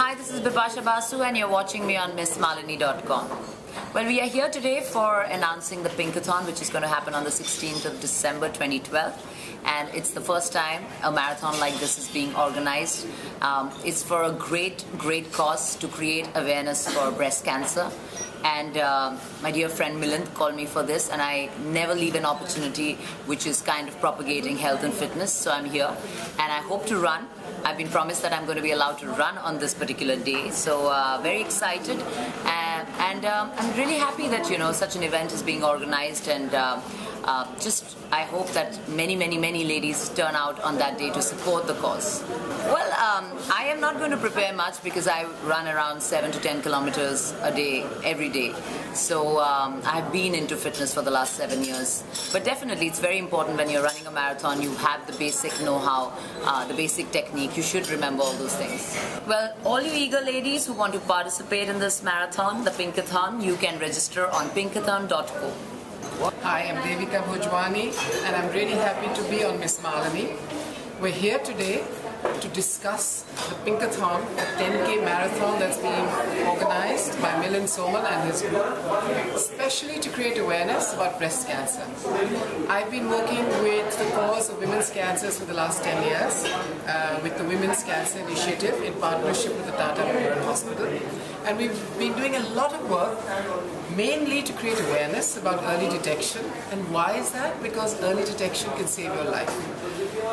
Hi, this is Bipasha Basu and you're watching me on MissMalini.com. Well, we are here today for announcing the Pinkathon, which is going to happen on the 16th of December 2012. And it's the first time a marathon like this is being organized. It's for a great cause to create awareness for breast cancer. And my dear friend Milind called me for this, and I never leave an opportunity which is kind of propagating health and fitness, so I'm here. And I hope to run. I've been promised that I'm going to be allowed to run on this particular day, so very excited. And I'm really happy that, you know, such an event is being organized, and I hope that many ladies turn out on that day to support the cause. Well, I am not going to prepare much because I run around 7 to 10 kilometers a day, every day. So I've been into fitness for the last 7 years. But definitely it's very important when you're running a marathon, you have the basic know-how, the basic technique. You should remember all those things. Well, all you eager ladies who want to participate in this marathon, the Pinkathon, you can register on pinkathon.co. Hi, I'm Devika Bhojwani and I'm really happy to be on Miss Malini. We're here today to discuss the Pinkathon, the 10K marathon that's being organized by Milind Somal and his group, especially to create awareness about breast cancer. I've been working with the cause of women's cancers for the last 10 years with the Women's Cancer Initiative in partnership with the Tata Memorial Hospital. And we've been doing a lot of work mainly to create awareness about early detection. And why is that? Because early detection can save your life.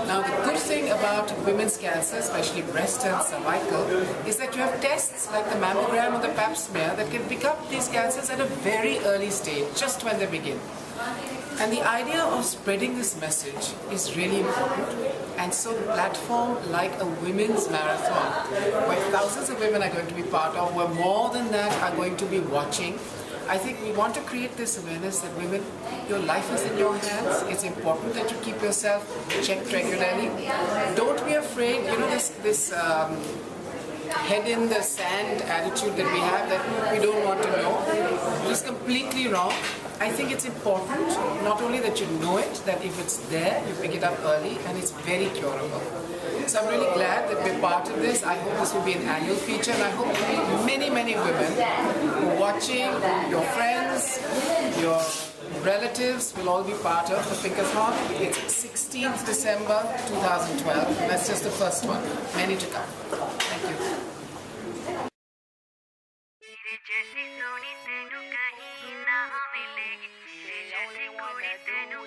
Now, the good thing about women's cancer, especially breast and cervical, is that you have tests like the mammogram or the pap smear that can pick up these cancers at a very early stage, just when they begin. And the idea of spreading this message is really important. And so the platform like a women's marathon, where thousands of women are going to be part of, where more than that are going to be watching, I think we want to create this awareness that women, your life is in your hands. It's important that you keep yourself checked regularly. Don't be afraid, you know, this head in the sand attitude that we have, that we don't want to know. It is completely wrong. I think it's important, not only that you know it, that if it's there, you pick it up early, and it's very curable. So I'm really glad that we're part of this. I hope this will be an annual feature, and I hope many women who are watching, your friends, your relatives will all be part of the Pinkathon. It's 16th December 2012. That's just the first one. Many to come.